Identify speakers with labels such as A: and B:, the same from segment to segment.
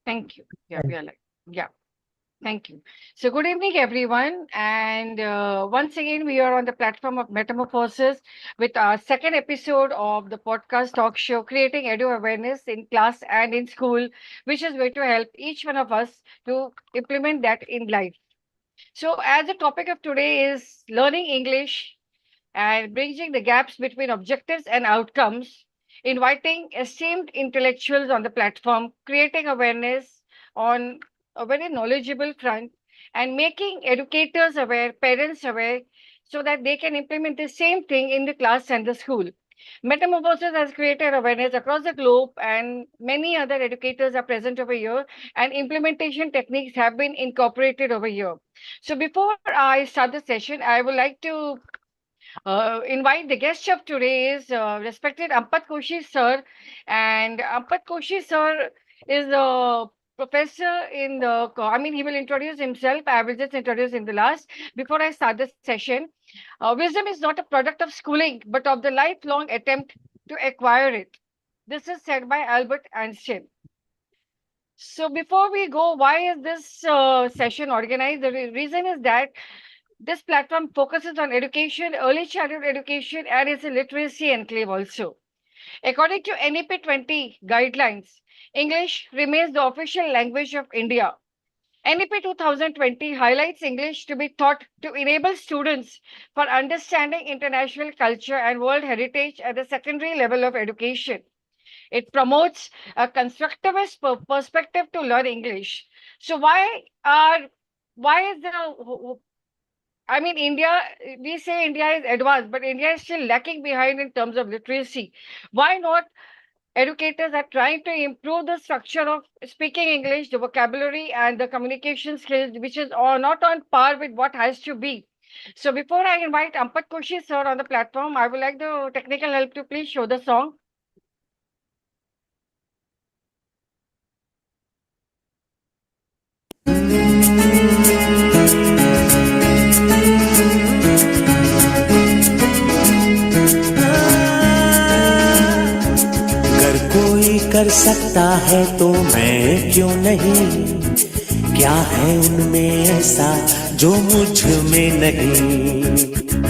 A: Thank you. Yeah, we
B: And
A: are like, yeah, thank you. So, good evening, everyone. And once again, we are on the platform of Metamorphosis with our second episode of the podcast talk show, Creating Edu Awareness in Class and in School, which is going to help each one of us to implement that in life. So, as the topic of today is learning English and bridging the gaps between objectives and outcomes, inviting esteemed intellectuals on the platform, creating awareness on a very knowledgeable front, and making educators aware, parents aware, so that they can implement the same thing in the class and the school. Metamorphosis has created awareness across the globe, and many other educators are present over here, and implementation techniques have been incorporated over here. So, before I start the session, I would like to invite the guest of today is respected Ampat Koshi sir, and Ampat Koshi sir is a professor in the. I mean, he will introduce himself. I will just introduce him the last before I start the session. Wisdom is not a product of schooling, but of the lifelong attempt to acquire it. This is said by Albert Einstein. So before we go, why is this session organized? The reason is that this platform focuses on education, early childhood education, and is a literacy enclave also. According to NEP 20 guidelines, English remains the official language of India. NEP 2020 highlights English to be taught to enable students for understanding international culture and world heritage at the secondary level of education. It promotes a constructivist perspective to learn English. So why is the I mean, India, we say India is advanced, but India is still lacking behind in terms of literacy. Why not? Educators are trying to improve the structure of speaking English, the vocabulary, and the communication skills, which is not on par with what has to be. So, before I invite Ampat Koshi sir on the platform, I would like the technical help to please show the song.
C: अगर कोई कर सकता है तो मैं क्यों नहीं, क्या है उनमें ऐसा जो मुझ में नहीं।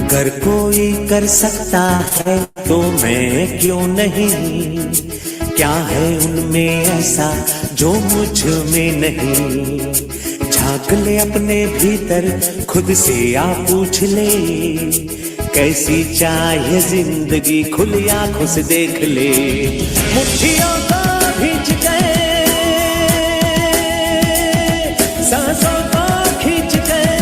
C: अगर कोई कर सकता है तो मैं क्यों नहीं, क्या है उनमें ऐसा जो मुझ में नहीं। झांक ले अपने भीतर खुद से आ पूछ ले, कैसी चाहे जिंदगी खुली आंखों से देख ले। मुट्ठियों को भींच गए, सांसों को खींच गए,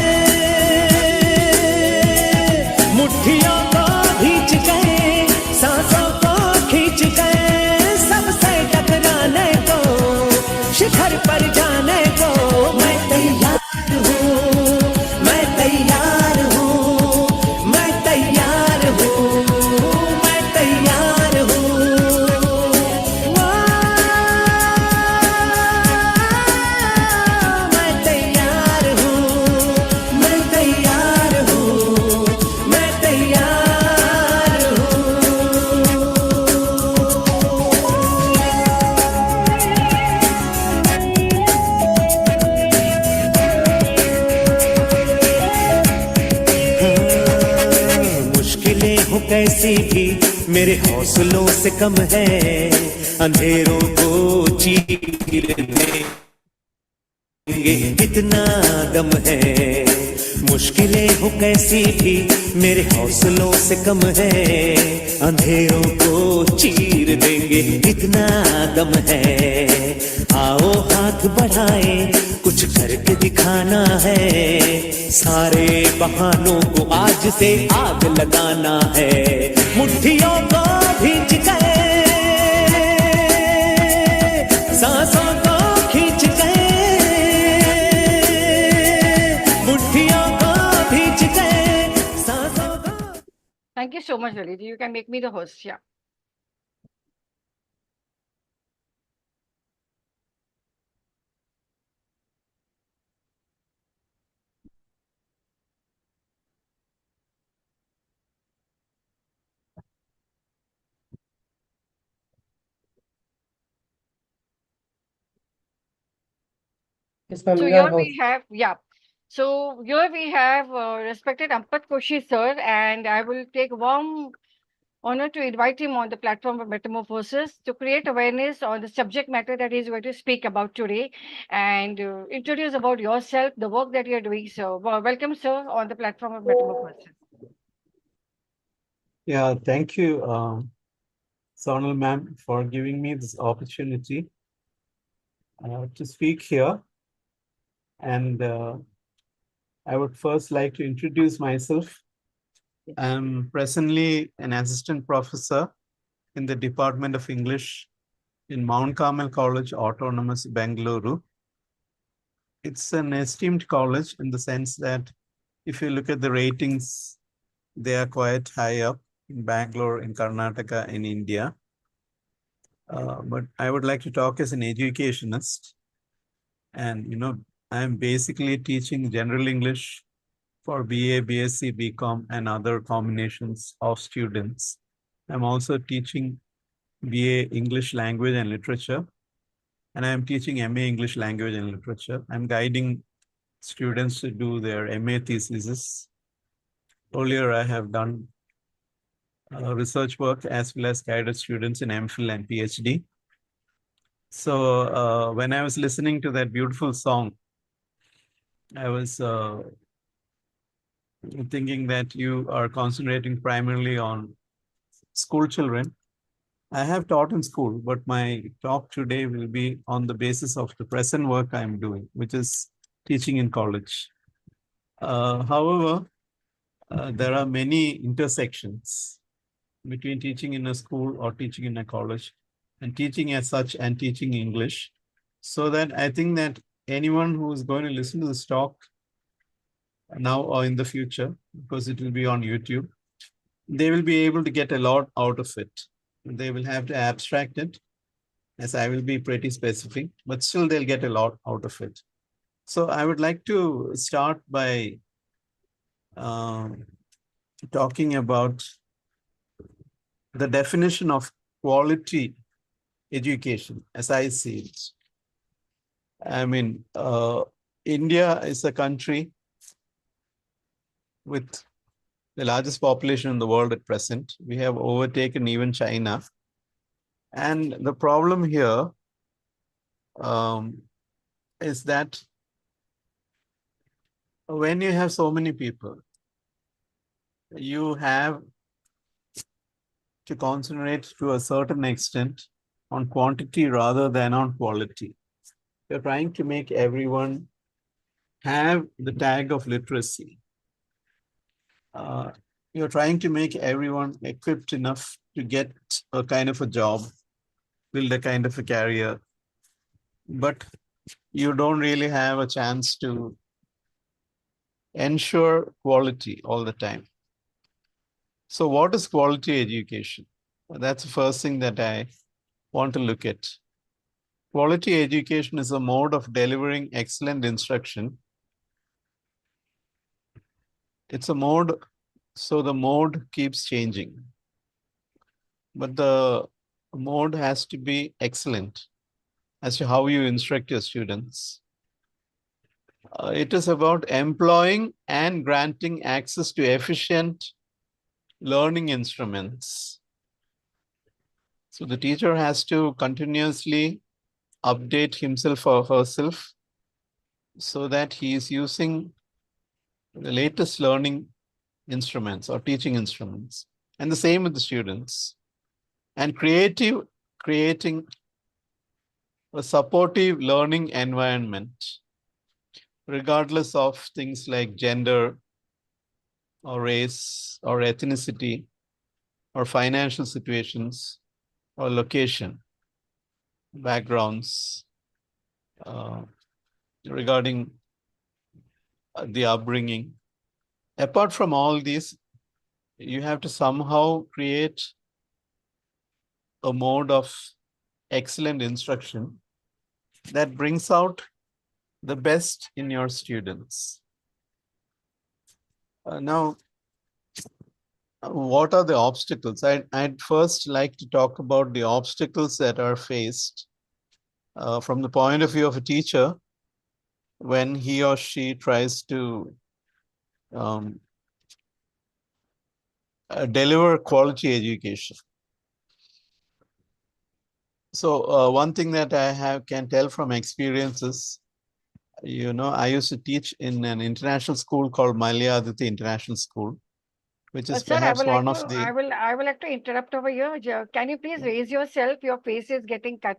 C: मुट्ठियों को भींच गए, सांसों को खींच गए। सबसे टकराने को, शिखर पर जाने को मैं तैयार हूँ, मैं तैयार हूँ, मैं तैयार हूँ, मैं तैयार हूँ। मैं तैयार हूँ, मैं तैयार हूँ, मैं तैयार हूँ। मुश्किलें हो कैसी भी मेरे हौसलों से कम है, अंधेरों को चीर देंगे इतना दम है। मुश्किलें हो कैसी भी मेरे हौसलों से कम है, अंधेरों को चीर देंगे इतना दम है। आओ हाथ बढ़ाए, कुछ करके दिखाना है, सारे बहानों को आज से आग लगाना है। मुट्ठियों को भींच गए, सांसों को खींच गए, मुट्ठियों को भींच गए, सांसों को।
A: Thank you so much, Lalit. You can make me the host. Yeah.
B: Yes, ma'am,
A: So
B: you are
A: here
B: host.
A: we have, yeah. So here we have respected Ampat Koshi sir, and I will take warm honor to invite him on the platform of Metamorphosis to create awareness on the subject matter that he's going to speak about today and introduce about yourself, the work that you're doing. So welcome, sir, on the platform of Metamorphosis.
D: Yeah, thank you, Sonal ma'am, for giving me this opportunity to speak here. And I would first like to introduce myself. I'm presently an assistant professor in the Department of English in Mount Carmel College, Autonomous, Bengaluru. It's an esteemed college in the sense that if you look at the ratings, they are quite high up in Bangalore, in Karnataka, in India. But I would like to talk as an educationist. And, I'm basically teaching general English for BA, BSc, BCom, and other combinations of students. I'm also teaching BA English Language and Literature, and I'm teaching MA English Language and Literature. I'm guiding students to do their MA theses. Earlier, I have done research work as well as guided students in MPhil and PhD. So when I was listening to that beautiful song, I was thinking that you are concentrating primarily on school children. I have taught in school, but my talk today will be on the basis of the present work I'm doing, which is teaching in college. However, there are many intersections between teaching in a school or teaching in a college and teaching as such and teaching English. So that I think that anyone who is going to listen to this talk now or in the future, because it will be on YouTube, they will be able to get a lot out of it. They will have to abstract it, as I will be pretty specific, but still they'll get a lot out of it. So I would like to start by talking about the definition of quality education as I see it. I mean, India is a country with the largest population in the world at present. We have overtaken even China. And the problem here is that when you have so many people, you have to concentrate to a certain extent on quantity rather than on quality. You're trying to make everyone have the tag of literacy. You're trying to make everyone equipped enough to get a kind of a job, build a kind of a career, but you don't really have a chance to ensure quality all the time. So what is quality education? Well, that's the first thing that I want to look at. Quality education is a mode of delivering excellent instruction. It's a mode, so the mode keeps changing. But the mode has to be excellent as to how you instruct your students. It is about employing and granting access to efficient learning instruments. So the teacher has to continuously update himself or herself so that he is using the latest learning instruments or teaching instruments. And the same with the students. And creating a supportive learning environment, regardless of things like gender or race or ethnicity or financial situations or location, backgrounds, regarding the upbringing. Apart from all these, you have to somehow create a mode of excellent instruction that brings out the best in your students. Now, what are the obstacles? I'd first like to talk about the obstacles that are faced from the point of view of a teacher when he or she tries to deliver quality education. So one thing that I can tell from experiences, I used to teach in an international school called Malia Aditi International School, which is
A: Sir,
D: perhaps one of the.
A: I will like to interrupt over here. Can you please raise yourself? Your face is getting cut.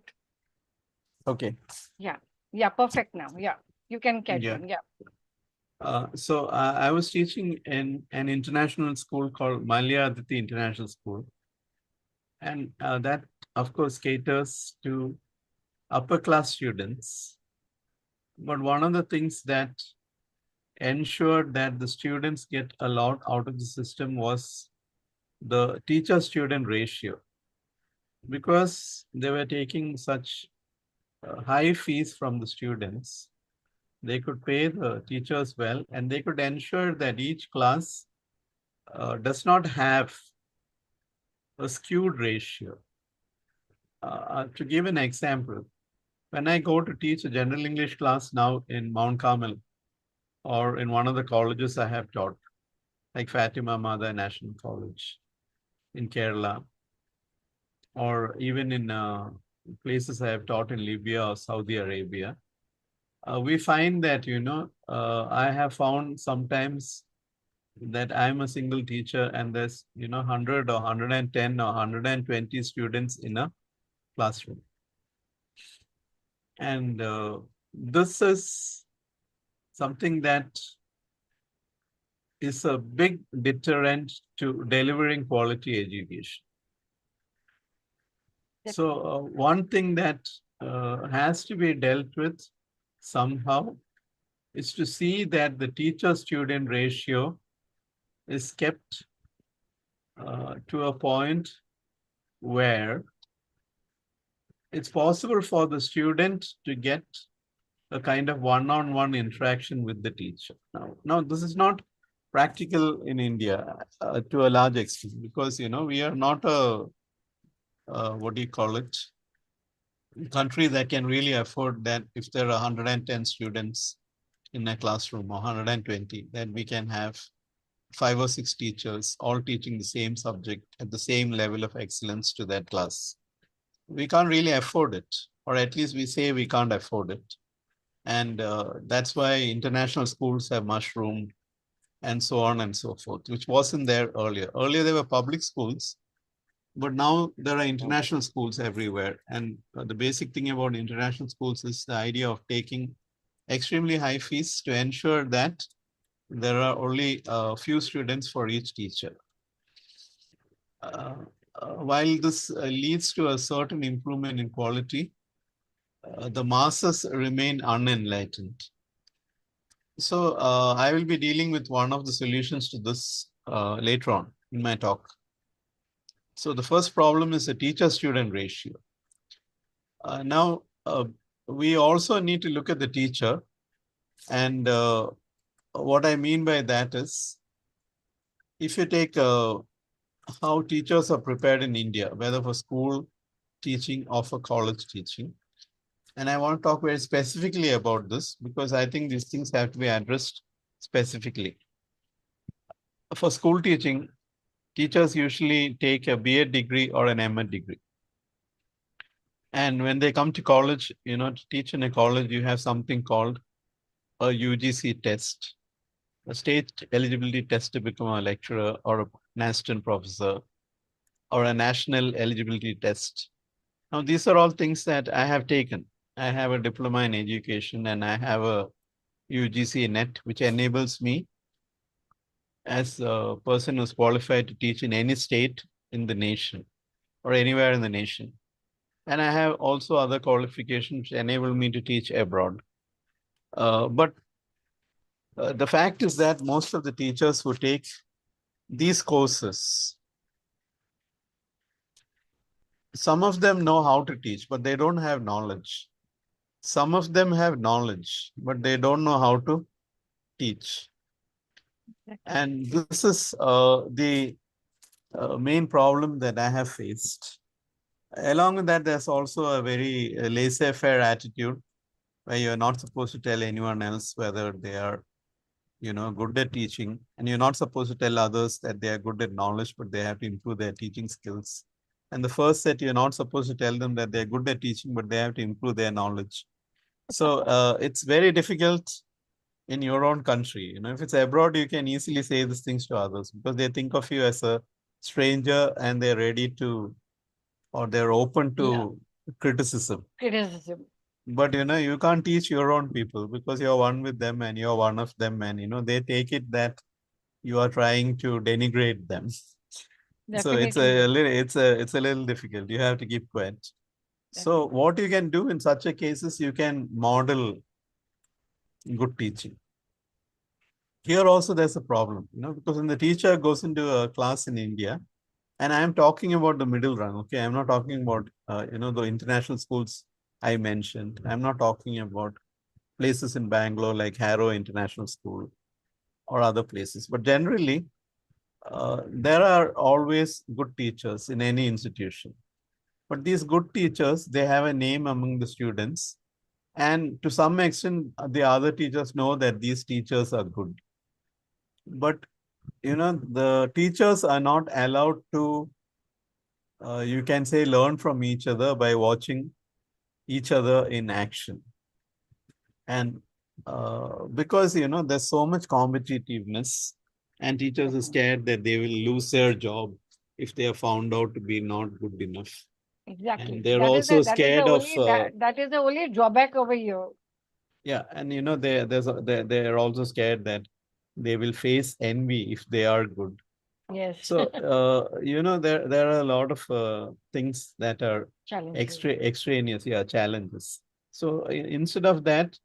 D: Okay.
A: Yeah. Yeah. Perfect now. Yeah. You can carry
D: Yeah.
A: on. Yeah.
D: So I was teaching in an international school called Malia Aditi International School. And that, of course, caters to upper class students. But one of the things that ensured that the students get a lot out of the system was the teacher-student ratio. Because they were taking such high fees from the students, they could pay the teachers well, and they could ensure that each class does not have a skewed ratio. To give an example, when I go to teach a general English class now in Mount Carmel or in one of the colleges I have taught, like Fatima Mother National College in Kerala, or even in places I have taught in Libya or Saudi Arabia, we find that, I have found sometimes that I'm a single teacher and there's, 100 or 110 or 120 students in a classroom. And this is something that is a big deterrent to delivering quality education. So one thing that has to be dealt with somehow is to see that the teacher-student ratio is kept to a point where it's possible for the student to get a kind of one-on-one interaction with the teacher. Now, this is not practical in India to a large extent because, we are not a, what do you call it, country that can really afford that if there are 110 students in a classroom or 120, then we can have 5 or 6 teachers all teaching the same subject at the same level of excellence to that class. We can't really afford it, or at least we say we can't afford it. And that's why international schools have mushroomed and so on and so forth, which wasn't there earlier. Earlier, there were public schools, but now there are international schools everywhere. And the basic thing about international schools is the idea of taking extremely high fees to ensure that there are only a few students for each teacher. While this leads to a certain improvement in quality, the masses remain unenlightened. So I will be dealing with one of the solutions to this later on in my talk. So the first problem is the teacher-student ratio. Now, we also need to look at the teacher. And what I mean by that is, if you take how teachers are prepared in India, whether for school teaching or for college teaching, and I want to talk very specifically about this because I think these things have to be addressed specifically. For school teaching, teachers usually take a BA degree or an MA degree. And when they come to college, to teach in a college, you have something called a UGC test, a state eligibility test to become a lecturer or a assistant professor, or a national eligibility test. Now, these are all things that I have taken. I have a diploma in education and I have a UGC NET, which enables me as a person who's qualified to teach in any state in the nation or anywhere in the nation. And I have also other qualifications which enable me to teach abroad. But the fact is that most of the teachers who take these courses, some of them know how to teach, but they don't have knowledge. Some of them have knowledge, but they don't know how to teach. And this is the main problem that I have faced. Along with that, there's also a very laissez-faire attitude where you're not supposed to tell anyone else whether they are, good at teaching, and you're not supposed to tell others that they are good at knowledge, but they have to improve their teaching skills. And the first set, you're not supposed to tell them that they're good at teaching, but they have to improve their knowledge. So it's very difficult in your own country. If it's abroad, you can easily say these things to others because they think of you as a stranger and they're ready to, or they're open to criticism.
A: Criticism.
D: But you can't teach your own people because you're one with them and you're one of them, and they take it that you are trying to denigrate them. So it's a little, it's a little difficult. You have to keep quiet. So what you can do in such a cases, you can model good teaching. Here also there's a problem, because when the teacher goes into a class in India, and I'm talking about the middle run, okay? I'm not talking about, the international schools I mentioned. I'm not talking about places in Bangalore like Harrow International School or other places. But generally, there are always good teachers in any institution. But these good teachers, they have a name among the students. And to some extent, the other teachers know that these teachers are good. But, the teachers are not allowed to, you can say, learn from each other by watching each other in action. And because, there's so much competitiveness and teachers are scared that they will lose their job if they are found out to be not good enough.
A: Exactly.
D: And they're also scared of.
A: That is the only drawback over here.
D: Yeah, and they're also scared that they will face envy if they are good.
A: Yes.
D: So there are a lot of things that are extraneous, challenges. So instead of that,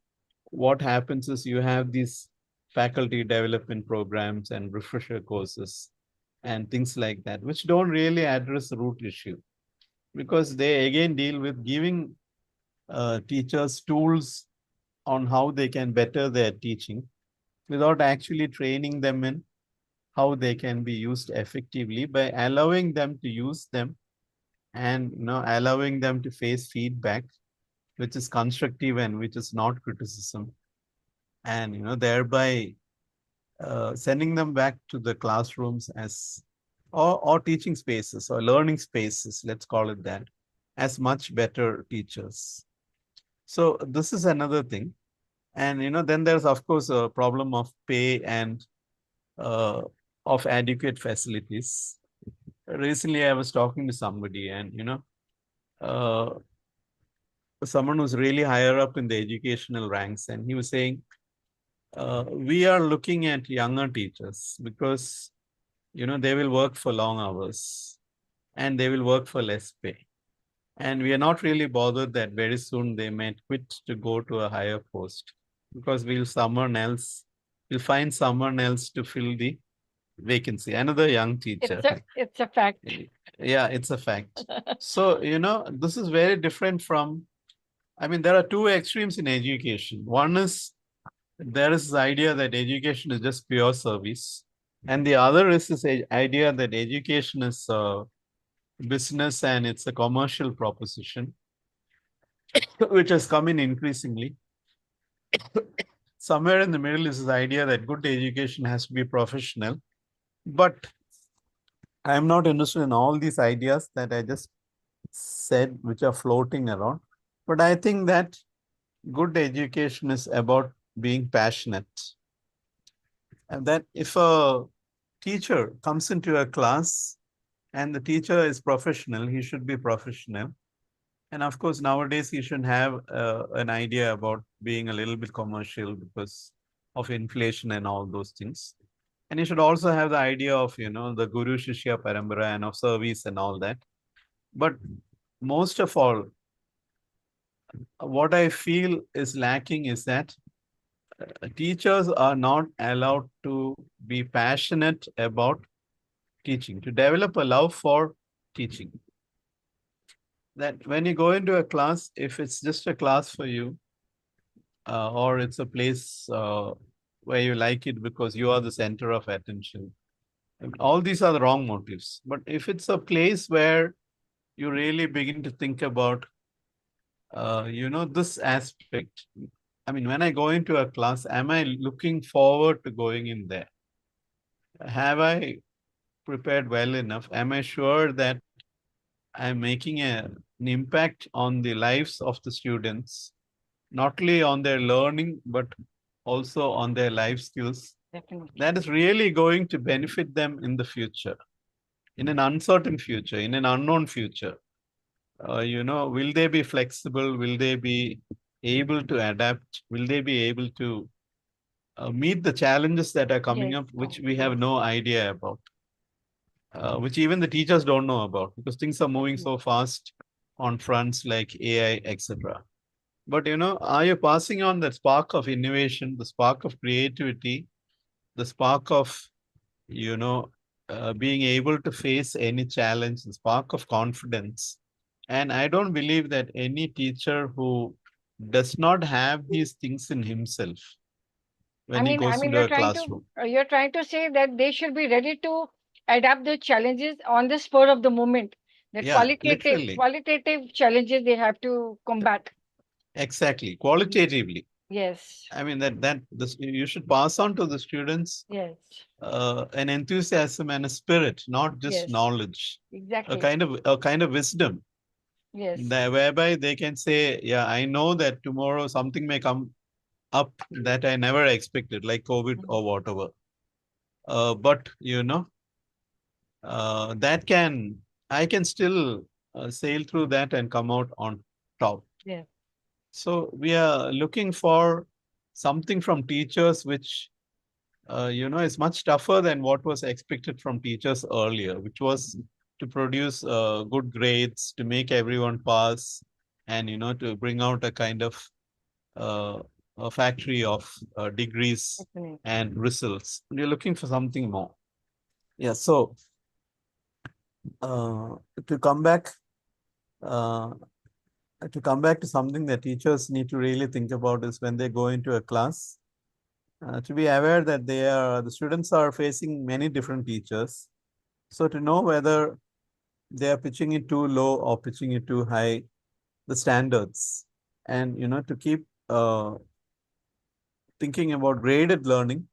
D: what happens is you have these faculty development programs and refresher courses and things like that, which don't really address the root issue, because they again deal with giving teachers tools on how they can better their teaching without actually training them in how they can be used effectively by allowing them to use them and allowing them to face feedback which is constructive and which is not criticism, and thereby sending them back to the classrooms as or teaching spaces or learning spaces, let's call it that, as much better teachers. So this is another thing. And then there's of course a problem of pay and of adequate facilities. Recently I was talking to somebody, and someone who's really higher up in the educational ranks, and he was saying, we are looking at younger teachers because they will work for long hours and they will work for less pay. And we are not really bothered that very soon they may quit to go to a higher post because we'll find someone else to fill the vacancy, another young teacher.
A: It's a fact.
D: Yeah, it's a fact. So, this is very different from, there are two extremes in education. One is there is this idea that education is just pure service. And the other is this idea that education is a business and it's a commercial proposition, which has come in increasingly. Somewhere in the middle is this idea that good education has to be professional. But I'm not interested in all these ideas that I just said, which are floating around. But I think that good education is about being passionate. And that if a teacher comes into a class and the teacher is professional, he should be professional. And of course, nowadays he should have an idea about being a little bit commercial because of inflation and all those things. And you should also have the idea of, the Guru Shishya Parampara and of service and all that. But most of all, what I feel is lacking is that teachers are not allowed to be passionate about teaching, to develop a love for teaching. That when you go into a class, if it's just a class for you, or it's a place where you like it because you are the center of attention, all these are the wrong motives. But if it's a place where you really begin to think about this aspect. I mean, when I go into a class, am I looking forward to going in there? Have I prepared well enough? Am I sure that I'm making an impact on the lives of the students, not only on their learning, but also on their life skills?
A: Definitely.
D: That is really going to benefit them in the future, in an uncertain future, in an unknown future. Will they be flexible? Will they be able to adapt? Will they be able to meet the challenges that are coming
A: Yes,
D: up, which we have no idea about, which even the teachers don't know about, because things are moving so fast on fronts like AI, etc. But are you passing on that spark of innovation, the spark of creativity, the spark of being able to face any challenge, the spark of confidence? And I don't believe that any teacher who does not have these things in himself when he goes into a classroom.
A: You're trying to say that they should be ready to adapt the challenges on the spur of the moment. The
D: Yeah, literally.
A: qualitative challenges they have to combat.
D: Exactly. Qualitatively.
A: Yes.
D: I mean you should pass on to the students
A: Yes.
D: an enthusiasm and a spirit, not just
A: Yes.
D: knowledge,
A: Exactly.
D: a kind of wisdom,
A: Yes.
D: whereby they can say, yeah, I know that tomorrow something may come up that I never expected, like COVID or whatever. But I can still sail through that and come out on top.
A: Yeah.
D: So we are looking for something from teachers which is much tougher than what was expected from teachers earlier, which was to produce good grades, to make everyone pass, and to bring out a kind of a factory of degrees and results. We're looking for something more. Yeah. So to come back. To come back to something that teachers need to really think about is when they go into a class, to be aware that the students are facing many different teachers. So to know whether they are pitching it too low or pitching it too high, the standards, and to keep thinking about graded learning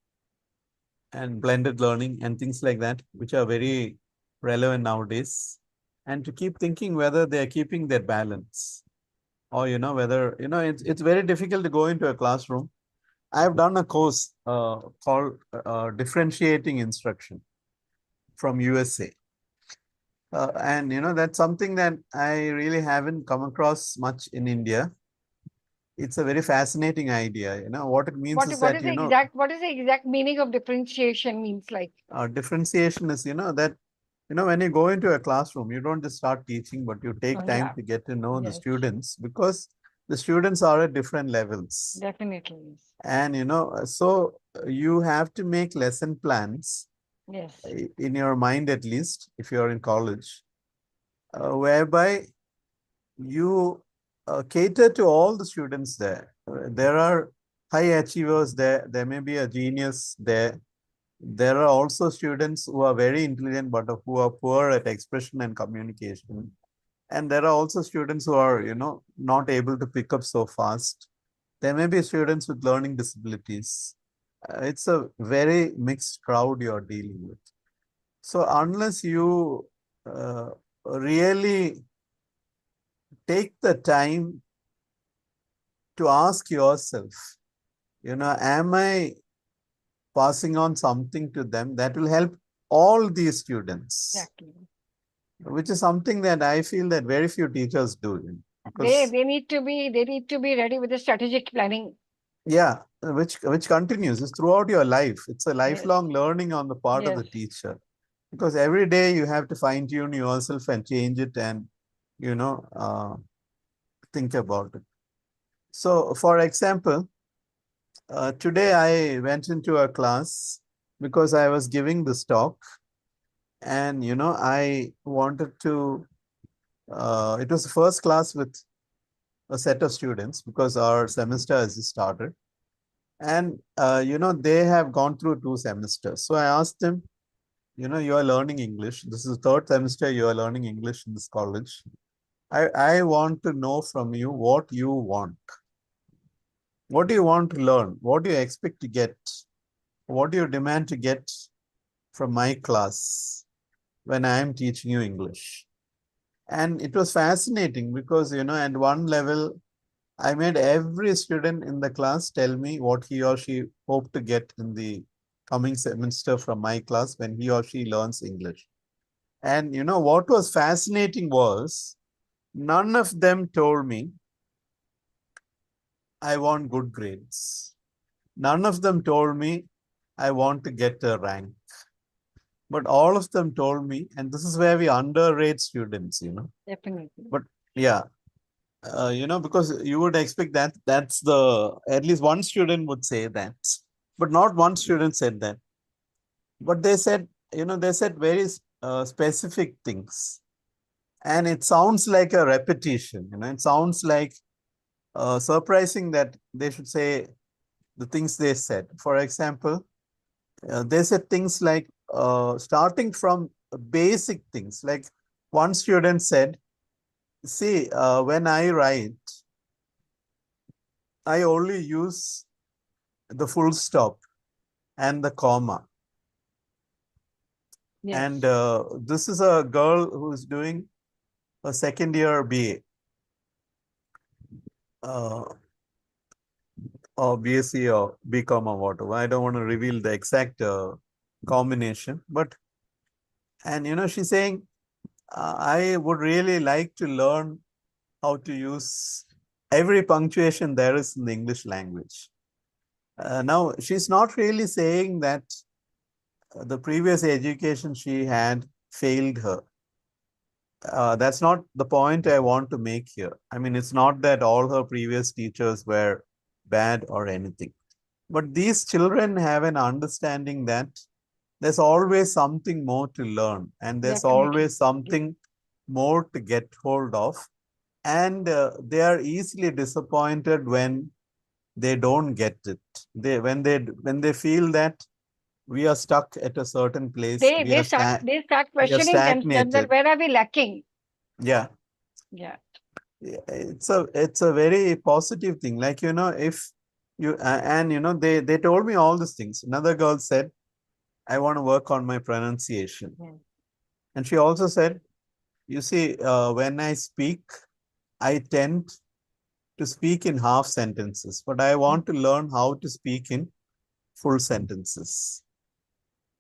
D: and blended learning and things like that, which are very relevant nowadays, and to keep thinking whether they are keeping their balance, or whether it's very difficult to go into a classroom. I've done a course called differentiating instruction from USA. And that's something that I really haven't come across much in India. It's a very fascinating idea. What it means is that
A: what is the exact meaning of differentiation means like?
D: Differentiation is that when you go into a classroom, you don't just start teaching, but you take time to get to know the students, because the students are at different levels.
A: Definitely.
D: And so you have to make lesson plans.
A: Yes.
D: In your mind, at least, if you're in college, whereby you cater to all the students there. There are high achievers there. There may be a genius there. There are also students who are very intelligent, but who are poor at expression and communication. And there are also students who are, not able to pick up so fast. There may be students with learning disabilities. It's a very mixed crowd you're dealing with. So unless you really take the time to ask yourself, am I passing on something to them that will help all these students?
A: Exactly.
D: Which is something that I feel that very few teachers do.
A: They need to be ready with the strategic planning.
D: Yeah, which continues is throughout your life. It's a lifelong learning on the part of the teacher, because every day you have to fine tune yourself and change it and think about it. So, for example, today I went into a class because I was giving this talk, and I wanted to. It was the first class with a set of students because our semester has just started. And, they have gone through 2 semesters. So I asked them, you are learning English. This is the 3rd semester you are learning English in this college. I want to know from you what you want. What do you want to learn? What do you expect to get? What do you demand to get from my class when I am teaching you English? And it was fascinating because, at one level, I made every student in the class tell me what he or she hoped to get in the coming semester from my class when he or she learns English. And what was fascinating was none of them told me, I want good grades. None of them told me, I want to get a rank. But all of them told me, and this is where we underrate students,
A: Definitely.
D: But yeah, because you would expect that that's at least one student would say that, but not one student said that. But they said, they said very specific things. And it sounds like a repetition, it sounds like surprising that they should say the things they said. For example, they said things like starting from basic things. Like one student said, see, when I write, I only use the full stop and the comma.
A: Yes.
D: And this is a girl who is doing a second year BA. Or BSc or BCom or whatever. I don't want to reveal the exact combination, but, and she's saying, I would really like to learn how to use every punctuation there is in the English language. Now, she's not really saying that the previous education she had failed her. That's not the point I want to make here. I mean, it's not that all her previous teachers were bad or anything. But these children have an understanding that there's always something more to learn, and there's
A: Definitely.
D: always something more to get hold of. And they are easily disappointed when they don't get it. When they feel that we are stuck at a certain place,
A: They start questioning themselves that
D: stagnated.
A: where are we lacking?
D: Yeah.
A: Yeah.
D: It's a very positive thing. Like, if you and they told me all these things. Another girl said, I want to work on my pronunciation.
A: Yeah.
D: And she also said, you see, when I speak, I tend to speak in half sentences, but I want to learn how to speak in full sentences.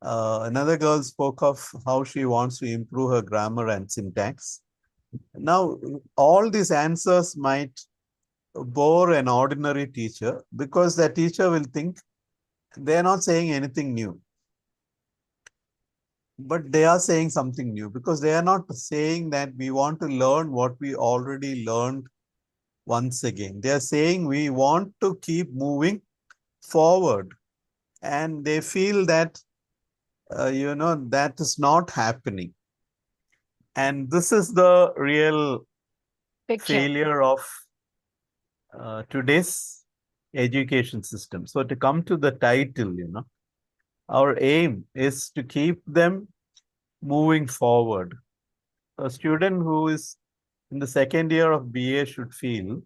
D: Another girl spoke of how she wants to improve her grammar and syntax. Now, all these answers might bore an ordinary teacher because the teacher will think they're not saying anything new. But they are saying something new because they are not saying that we want to learn what we already learned once again. They are saying we want to keep moving forward. And they feel that, that is not happening. And this is the real
A: Picture.
D: failure of today's education system. So to come to the title, our aim is to keep them moving forward. A student who is in the second year of BA should feel,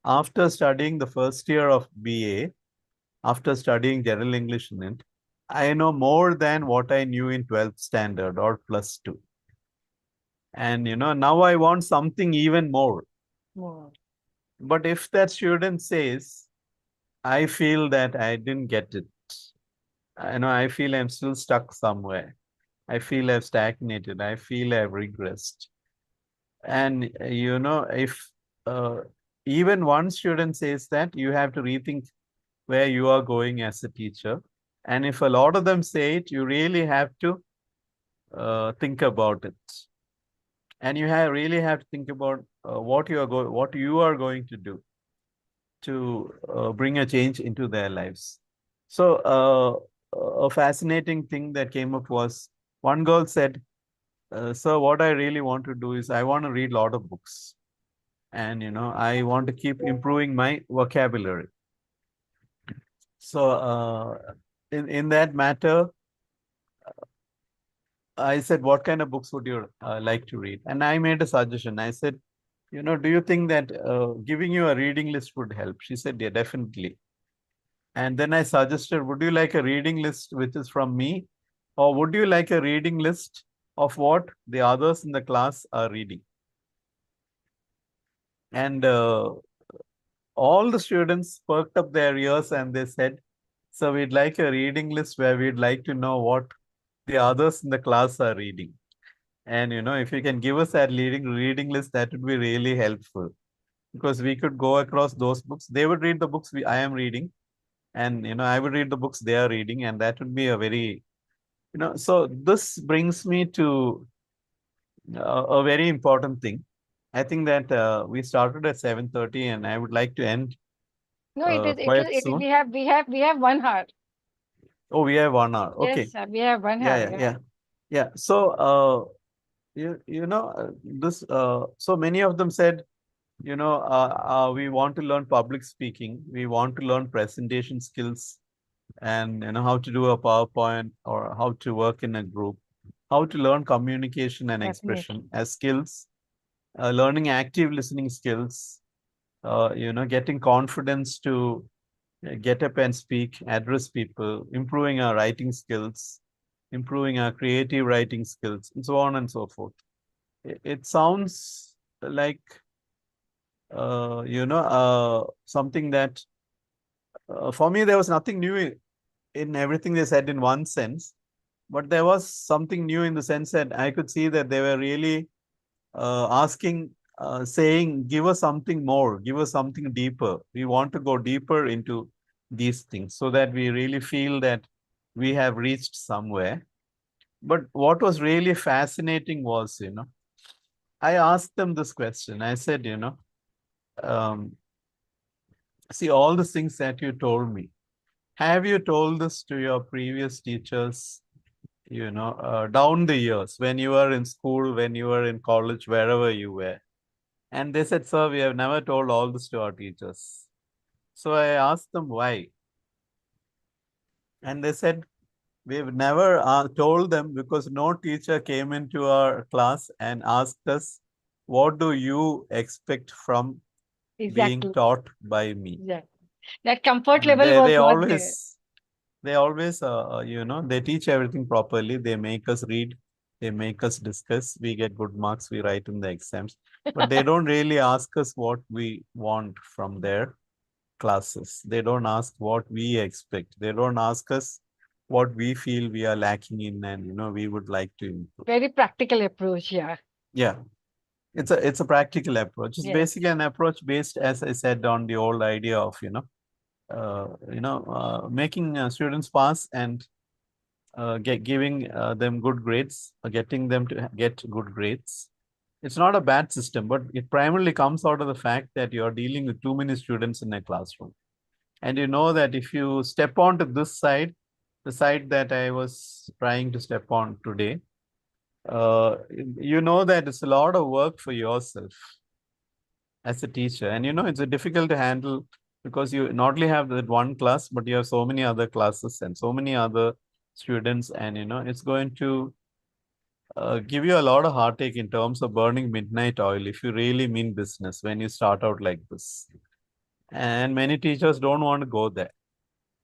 D: after studying the first year of BA, after studying general English in it, I know more than what I knew in 12th standard or +2. And, now I want something even more.
A: More.
D: But if that student says, I feel that I didn't get it, I feel I'm still stuck somewhere. I feel I've stagnated. I feel I've regressed. And, if even one student says that, you have to rethink where you are going as a teacher. And if a lot of them say it, you really have to think about it. And you really have to think about what you are going to do to bring a change into their lives. So a fascinating thing that came up was one girl said, sir, what I really want to do is I want to read a lot of books. And, I want to keep improving my vocabulary. So in that matter, I said, what kind of books would you like to read? And I made a suggestion. I said, do you think that giving you a reading list would help? She said, yeah, definitely. And then I suggested, would you like a reading list which is from me? Or would you like a reading list of what the others in the class are reading? And all the students perked up their ears and they said, so we'd like a reading list where we'd like to know what the others in the class are reading. And if you can give us that reading list, that would be really helpful, because we could go across those books. They would read the books I am reading, and I would read the books they are reading, and that would be a very, so this brings me to a very important thing. I think that we started at 7:30, and I would like to end
A: No, it is,
D: quite soon.
A: we have 1 hour.
D: Oh, we have 1 hour. Okay.
A: Yes, sir, we have 1 hour.
D: Yeah. So, this, so many of them said, we want to learn public speaking. We want to learn presentation skills, and how to do a PowerPoint, or how to work in a group, how to learn communication and
A: Definitely.
D: expression as skills, learning active listening skills, getting confidence to get up and speak, address people, improving our writing skills, improving our creative writing skills, and so on and so forth. It sounds like, something that, for me, there was nothing new in everything they said in one sense, but there was something new in the sense that I could see that they were really asking, saying, give us something more, give us something deeper. We want to go deeper into these things so that we really feel that we have reached somewhere. But what was really fascinating was, I asked them this question. I said, see, all the things that you told me, have you told this to your previous teachers, down the years, when you were in school, when you were in college, wherever you were? And they said, sir, we have never told all this to our teachers. So I asked them why. And they said, we've never told them because no teacher came into our class and asked us, what do you expect from being
A: Exactly.
D: taught by me?
A: Exactly. That comfort
D: I mean,
A: level was
D: they
A: not there.
D: always, they teach everything properly. They make us read, they make us discuss, we get good marks, we write in the exams. But they don't really ask us what we want from their classes. They don't ask what we expect. They don't ask us what we feel we are lacking in, and we would like to improve.
A: Very practical approach, yeah.
D: Yeah. It's a practical approach. It's
A: Yes.
D: basically an approach based, as I said, on the old idea of, making students pass and giving them good grades, getting them to get good grades. It's not a bad system, but it primarily comes out of the fact that you're dealing with too many students in a classroom. And you know that if you step onto this side, the side that I was trying to step on today, you know that it's a lot of work for yourself as a teacher. And it's difficult to handle because you not only have that one class, but you have so many other classes and so many other students. And it's going to give you a lot of heartache in terms of burning midnight oil if you really mean business when you start out like this. And many teachers don't want to go there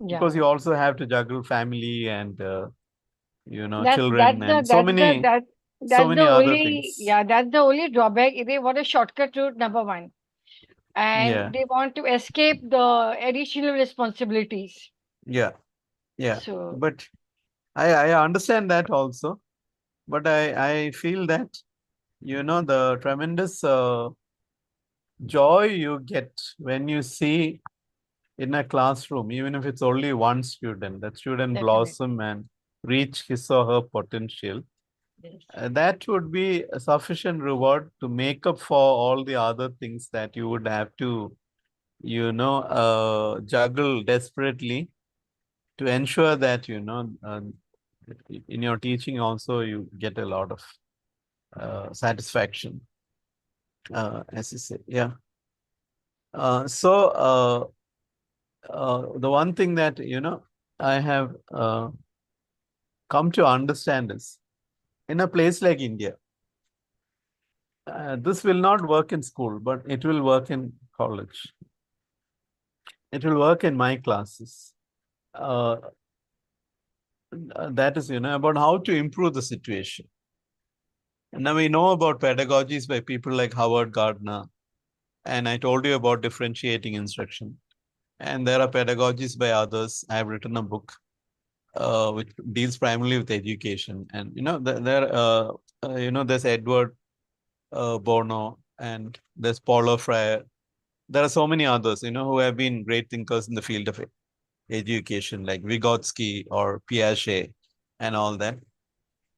D: because you also have to juggle family and children and so many other things.
A: Yeah, that's the only drawback. They want a shortcut route, number one. And
D: Yeah.
A: they want to escape the additional responsibilities.
D: Yeah.
A: So,
D: But I understand that also. But I feel that, the tremendous joy you get when you see in a classroom, even if it's only one student, that student
A: Definitely.
D: blossom and reach his or her potential.
A: yes.
D: That would be a sufficient reward to make up for all the other things that you would have to, juggle desperately to ensure that, in your teaching also you get a lot of satisfaction, as you say. Yeah. So the one thing that, I have come to understand is, in a place like India, This will not work in school, but it will work in college. It will work in my classes. That is, about how to improve the situation. And now we know about pedagogies by people like Howard Gardner, and I told you about differentiating instruction. And there are pedagogies by others. I have written a book which deals primarily with education. And there's Edward Bono, and there's Paulo Freire. There are so many others, who have been great thinkers in the field of education, like Vygotsky or Piaget and all that.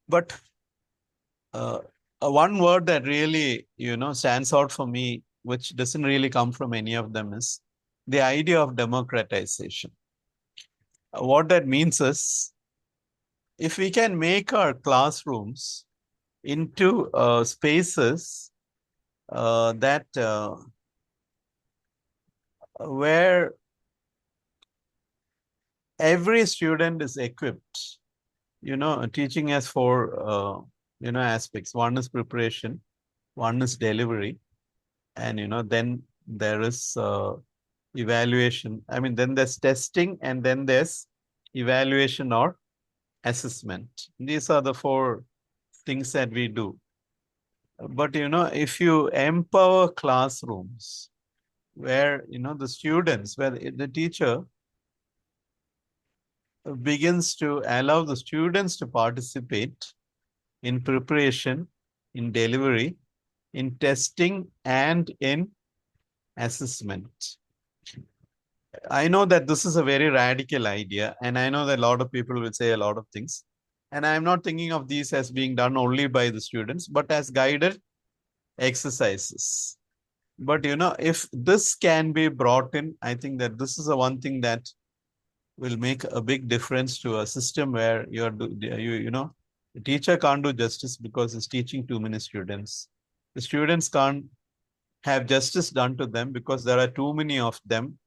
D: But one word that really, stands out for me, which doesn't really come from any of them, is the idea of democratization. What that means is, if we can make our classrooms into spaces that where every student is equipped, teaching has four, aspects. One is preparation, one is delivery, and, then there is evaluation. I mean, then there's testing, and then there's evaluation or assessment. These are the four things that we do. But, if you empower classrooms where, the students, where the teacher begins to allow the students to participate in preparation, in delivery, in testing, and in assessment. I know that this is a very radical idea, and I know that a lot of people will say a lot of things. And I'm not thinking of these as being done only by the students, but as guided exercises. But, if this can be brought in, I think that this is the one thing that will make a big difference to a system where the teacher can't do justice because he's teaching too many students. The students can't have justice done to them because there are too many of them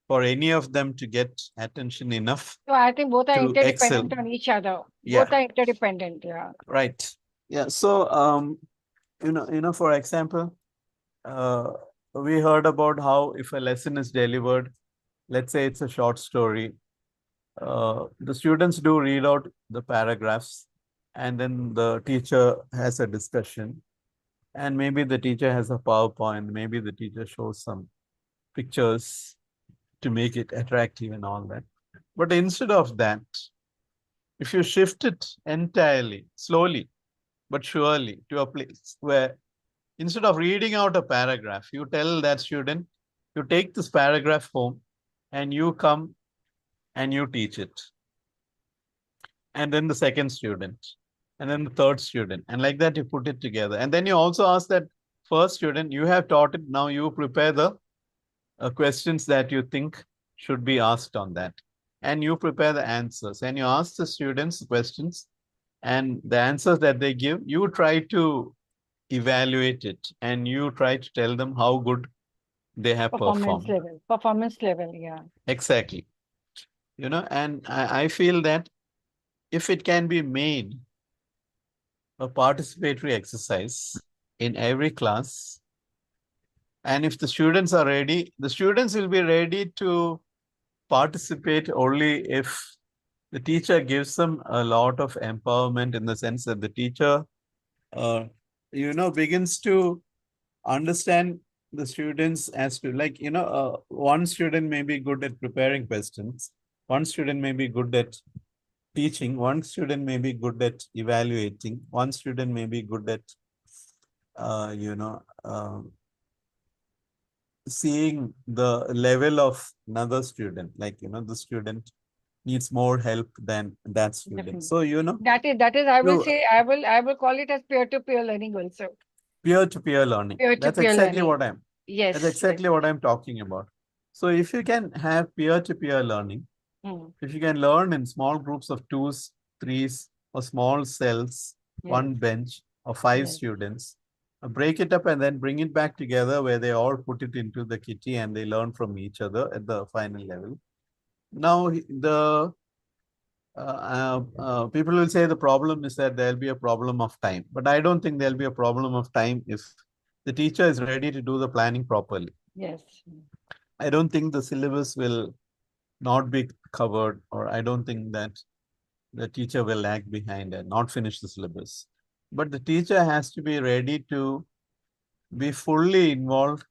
D: for any of them to get attention enough.
A: So I think both are
D: to
A: interdependent
D: excel.
A: on each other.
D: Yeah.
A: Both are interdependent. Yeah.
D: Right. Yeah. So, for example, we heard about how if a lesson is delivered, let's say it's a short story, the students do read out the paragraphs, and then the teacher has a discussion, and maybe the teacher has a PowerPoint, maybe the teacher shows some pictures to make it attractive and all that. But instead of that, if you shift it entirely, slowly but surely, to a place where instead of reading out a paragraph, you tell that student, you take this paragraph home and you come and you teach it. And then the second student, and then the third student, and like that you put it together. And then you also ask that first student, you have taught it, now you prepare the questions that you think should be asked on that. And you prepare the answers, and you ask the students questions, and the answers that they give, you try to evaluate it, and you try to tell them how good they have performed.
A: Performance level, yeah.
D: Exactly. And I feel that if it can be made a participatory exercise in every class, and if the students are ready, the students will be ready to participate only if the teacher gives them a lot of empowerment, in the sense that the teacher, begins to understand the students as to, like, one student may be good at preparing questions, one student may be good at teaching, one student may be good at evaluating, one student may be good at, seeing the level of another student, like, the student needs more help than that student.
A: Definitely.
D: So,
A: that is, I will say, I will call it as peer-to-peer learning also.
D: Peer-to-peer learning. That's exactly what I'm.
A: Yes.
D: That's exactly what I'm talking about. So if you can have peer-to-peer learning, if you can learn in small groups of 2s, 3s, or small cells, one bench, or 5 students, break it up and then bring it back together where they all put it into the kitty and they learn from each other at the final level. Now, the people will say the problem is that there'll be a problem of time, but I don't think there'll be a problem of time if the teacher is ready to do the planning properly.
A: Yes.
D: I don't think the syllabus will not be covered, or I don't think that the teacher will lag behind and not finish the syllabus. But the teacher has to be ready to be fully involved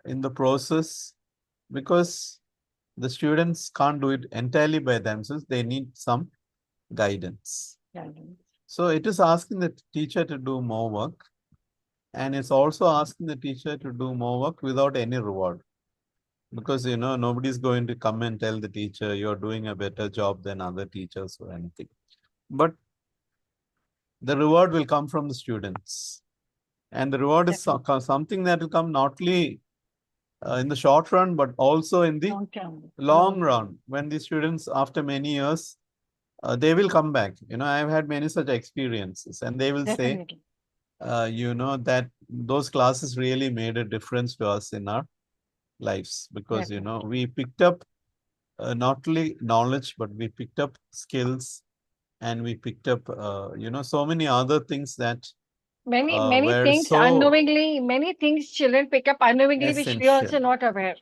D: in the process, because the students can't do it entirely by themselves. They need some guidance.
A: Guidance.
D: So it is asking the teacher to do more work, and it's also asking the teacher to do more work without any reward. Because, nobody's going to come and tell the teacher you're doing a better job than other teachers or anything. But the reward will come from the students. And the reward is something that will come not only in the short run, but also in the long run. When the students, after many years, they will come back. I've had many such experiences, and they will say, that those classes really made a difference to us in our lives, because, we picked up not only knowledge, but we picked up skills, and we picked up, so many other things that
A: many
D: were
A: things
D: so
A: unknowingly, many things children pick up unknowingly, which we are also
D: essential.
A: not aware.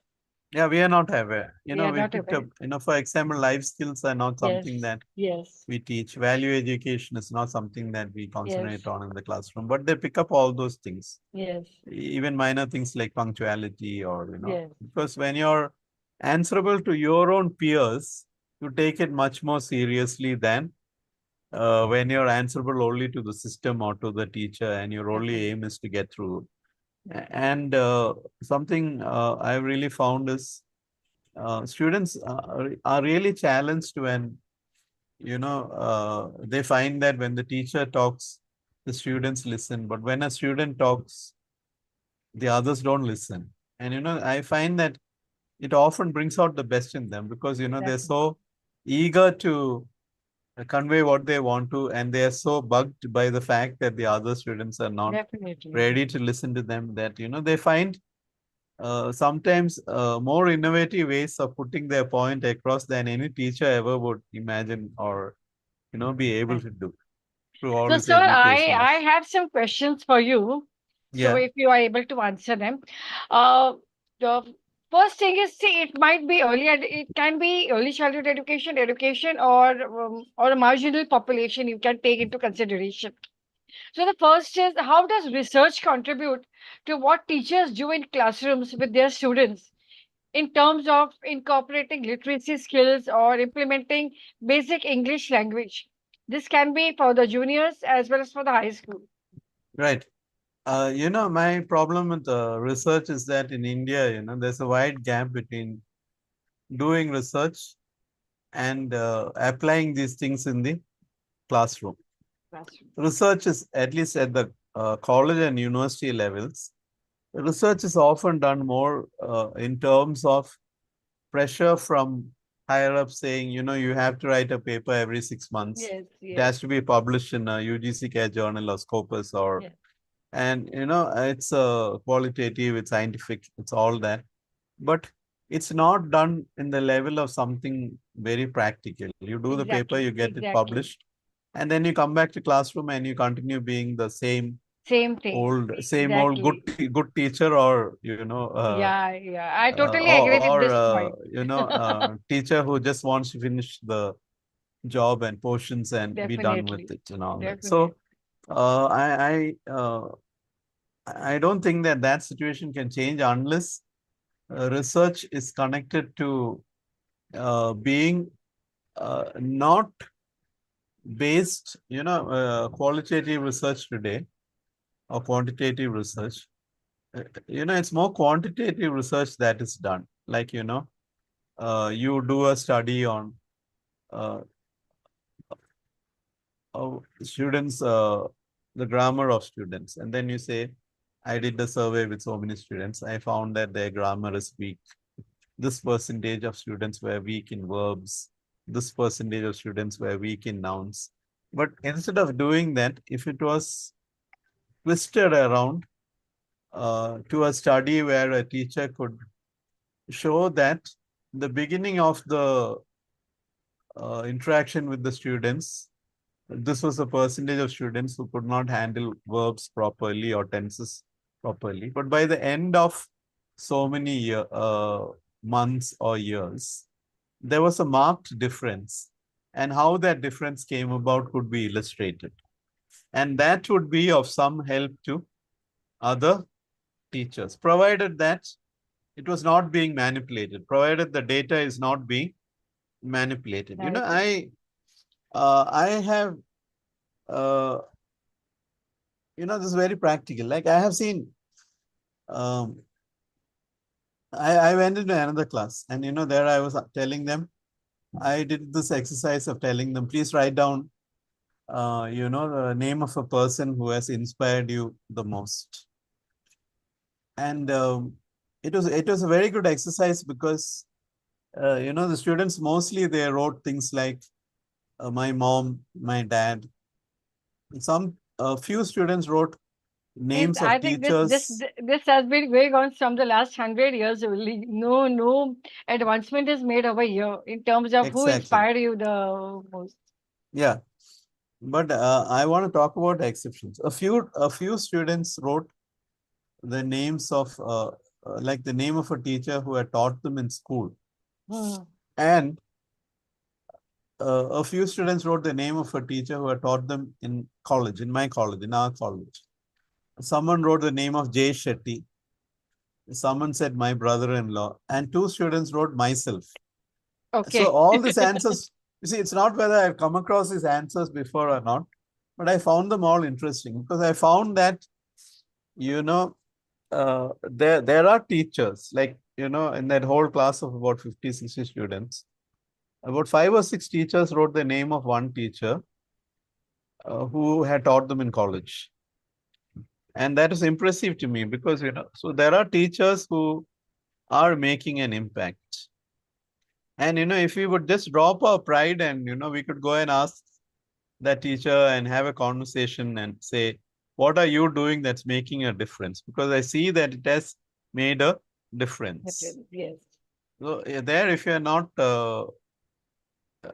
D: Yeah, we are not aware.
A: We are
D: We
A: not
D: picked
A: aware.
D: up, for example, life skills are not something that
A: Yes.
D: we teach. Value education is not something that we concentrate
A: Yes.
D: on in the classroom, but they pick up all those things.
A: Yes.
D: Even minor things like punctuality, or,
A: Yes.
D: because when you're answerable to your own peers, you take it much more seriously than when you're answerable only to the system or to the teacher, and your only aim is to get through. And something I really found is students are really challenged when, they find that when the teacher talks, the students listen. But when a student talks, the others don't listen. And, I find that it often brings out the best in them, because, they're so eager to convey what they want to, and they are so bugged by the fact that the other students are not ready to listen to them, that, they find sometimes more innovative ways of putting their point across than any teacher ever would imagine, or, be able to do through all
A: So,
D: this
A: sir,
D: education.
A: I have some questions for you. So,
D: Yeah.
A: if you are able to answer them, the first thing is, see, it might be it can be early childhood education, or a marginal population you can take into consideration. So, the first is, how does research contribute to what teachers do in classrooms with their students in terms of incorporating literacy skills or implementing basic English language? This can be for the juniors as well as for the high school.
D: Right. My problem with research is that in India, there's a wide gap between doing research and applying these things in the classroom. Research is, at least at the college and university levels, research is often done more in terms of pressure from higher up, saying, you have to write a paper every 6 months. It has to be published in a UGC Care Journal or Scopus, or and it's qualitative, it's scientific, it's all that. But it's not done in the level of something very practical. You do the paper, you get it published, and then you come back to classroom and you continue being the same
A: thing.
D: old good teacher, or
A: I totally agree with this point.
D: teacher who just wants to finish the job and portions and be done with it and all that. So I don't think that situation can change unless research is connected to being not based, qualitative research today or quantitative research. It's more quantitative research that is done. Like, you do a study on students, the grammar of students, and then you say, I did a survey with so many students. I found that their grammar is weak. This percentage of students were weak in verbs. This percentage of students were weak in nouns. But instead of doing that, if it was twisted around to a study where a teacher could show that the beginning of the interaction with the students, this was a percentage of students who could not handle verbs properly or tenses properly. But by the end of so many months or years, there was a marked difference. And how that difference came about could be illustrated. And that would be of some help to other teachers, provided that it was not being manipulated, provided the data is not being manipulated. You know, I have, this is very practical. Like I have seen, I went into another class and, there I was telling them, I did this exercise of telling them, please write down, the name of a person who has inspired you the most. And it was a very good exercise because, the students mostly, they wrote things like my mom, my dad. A few students wrote names
A: I
D: of
A: think
D: teachers.
A: this has been going on from the last 100 years only. No advancement is made over here in terms of who
D: Exactly.
A: inspired you the most.
D: Yeah. But I want to talk about exceptions. A few students wrote the names of like the name of a teacher who had taught them in school. And a few students wrote the name of a teacher who had taught them in college, in my college, in our college. Someone wrote the name of Jay Shetty. Someone said my brother-in-law, and two students wrote myself.
A: Okay.
D: So all these answers, you see, it's not whether I've come across these answers before or not, but I found them all interesting because I found that, there are teachers, like, in that whole class of about 50, 60 students, about 5 or 6 teachers wrote the name of one teacher who had taught them in college. And that is impressive to me because, so there are teachers who are making an impact. And, if we would just drop our pride and, we could go and ask that teacher and have a conversation and say, what are you doing that's making a difference? Because I see that it has made a difference.
A: Yes.
D: So there, if you're not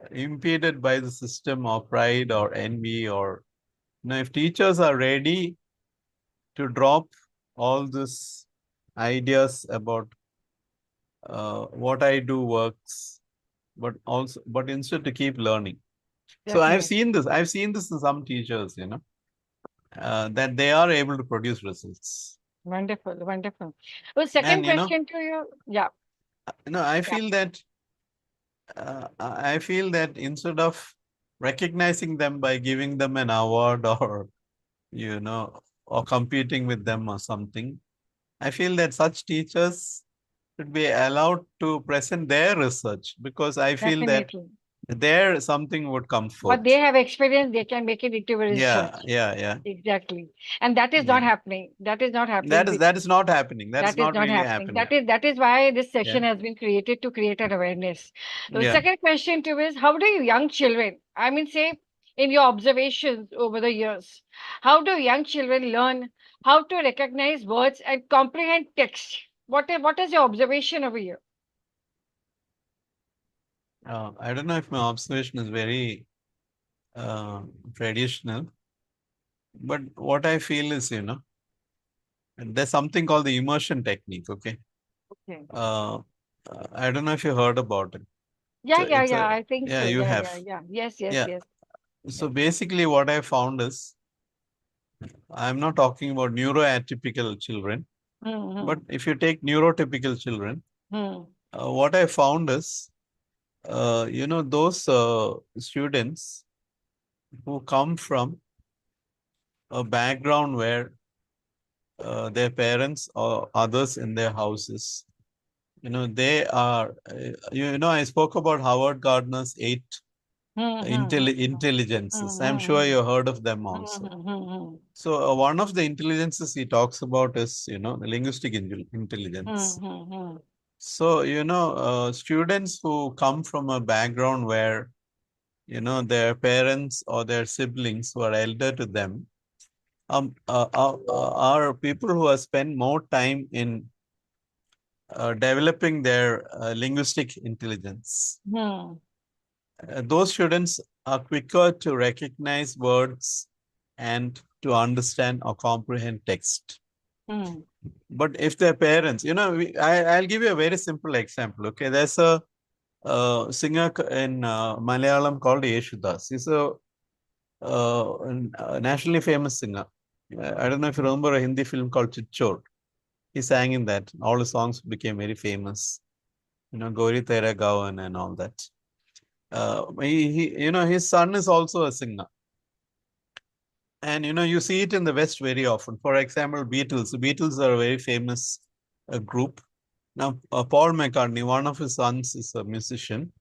D: impeded by the system or pride or envy, or, if teachers are ready to drop all these ideas about what I do works, but instead to keep learning. So I've seen this in some teachers, that they are able to produce results.
A: Wonderful. Well, second
D: And,
A: question to you. Yeah.
D: I feel that instead of recognizing them by giving them an award or, or competing with them or something, I feel that such teachers should be allowed to present their research, because I feel that there something would come forth.
A: But they have experience, they can make it into a research.
D: Yeah.
A: Exactly. And that is not happening. That is not happening.
D: That is not happening. That is not really happening.
A: That is why this session has been created, to create an awareness. The second question to is, how do young children, I mean, say, in your observations over the years, how do young children learn how to recognize words and comprehend text? What is your observation over here?
D: I don't know if my observation is very traditional, but what I feel is, there's something called the immersion technique. Okay. I don't know if you heard about it.
A: I think so.
D: You have.
A: Yes.
D: So basically what I found is, I'm not talking about neuroatypical children, but if you take neurotypical children, what I found is, those students who come from a background where their parents or others in their houses, they are, I spoke about Howard Gardner's 8 intelligences. I'm sure you heard of them also. So one of the intelligences he talks about is, the linguistic intelligence. So, students who come from a background where, their parents or their siblings who are elder to them are people who have spent more time in developing their linguistic intelligence. Those students are quicker to recognize words and to understand or comprehend text.
A: Hmm.
D: But if their parents, I'll give you a very simple example. Okay, there's a singer in Malayalam called Yeshudas. He's a nationally famous singer. I don't know if you remember a Hindi film called Chichor. He sang in that. All his songs became very famous. Gauri Tera Gawan and all that. His son is also a singer. And, you see it in the West very often. For example, Beatles. The Beatles are a very famous group. Now, Paul McCartney, one of his sons is a musician.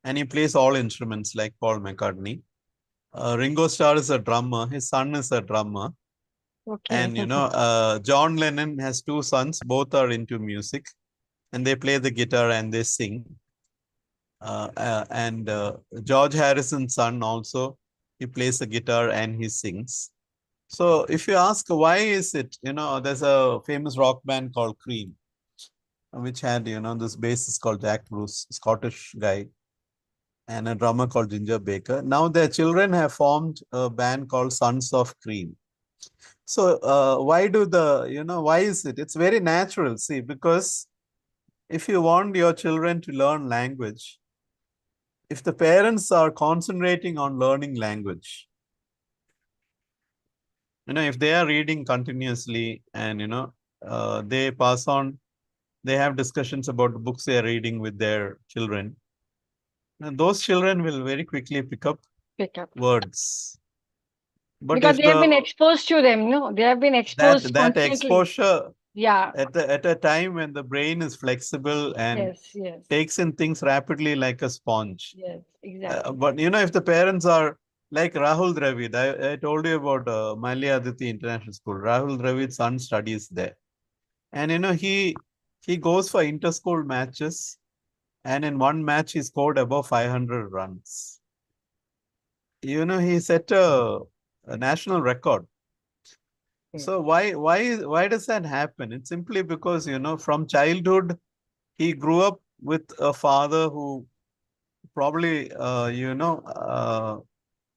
D: And he plays all instruments like Paul McCartney. Ringo Starr is a drummer. His son is a drummer.
A: Okay.
D: And, John Lennon has two sons. Both are into music. And they play the guitar and they sing. And George Harrison's son also, he plays the guitar and he sings. So if you ask why is it, there's a famous rock band called Cream, which had, this bassist called Jack Bruce, Scottish guy, and a drummer called Ginger Baker. Now their children have formed a band called Sons of Cream. So why is it? It's very natural, see, because if you want your children to learn language, if the parents are concentrating on learning language, if they are reading continuously and, they pass on, they have discussions about the books they are reading with their children, and those children will very quickly pick up words. But
A: Because
D: if
A: they have been exposed to them, no? They have been exposed
D: that
A: constantly.
D: exposure
A: Yeah.
D: at a time when the brain is flexible and
A: Yes.
D: takes in things rapidly like a sponge.
A: Yes, exactly.
D: But if the parents are like Rahul Dravid, I told you about Malya Aditi International School. Rahul Dravid's son studies there. And he goes for inter-school matches, and in one match he scored above 500 runs. He set a national record. So why does that happen? It's simply because, from childhood, he grew up with a father who probably,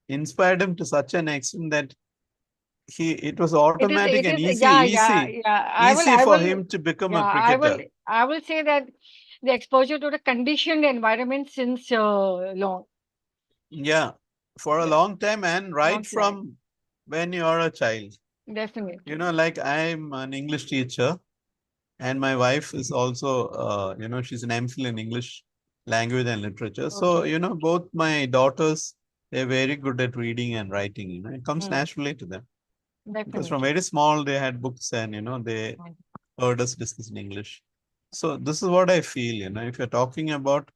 D: inspired him to such an extent that it was automatic and easy for him to become a cricketer.
A: I will say that the exposure to the conditioned environment since long.
D: Yeah, for a long time and right from when you are a child.
A: Definitely.
D: Like I'm an English teacher and my wife is also, she's an MPhil in English language and literature. So, both my daughters, they're very good at reading and writing, it comes naturally to them. Because from very small, they had books and, they heard us discuss in English. So this is what I feel, if you're talking about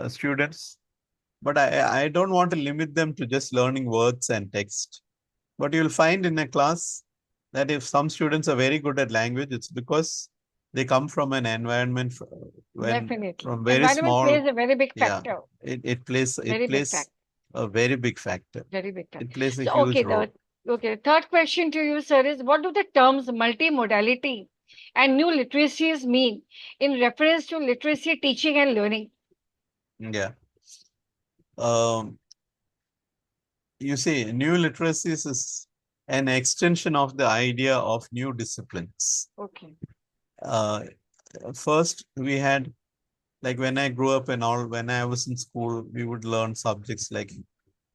D: students, but I don't want to limit them to just learning words and text. But you'll find in a class that if some students are very good at language, it's because they come from an environment from very small.
A: Plays a very big factor.
D: Yeah, it plays a very big factor.
A: Very big factor.
D: It plays a huge role.
A: Okay, third question to you, sir, is what do the terms multimodality and new literacies mean in reference to literacy teaching and learning?
D: Yeah. You see, new literacies is an extension of the idea of new disciplines.
A: Okay.
D: First, we had, like when I grew up and all, when I was in school, we would learn subjects like,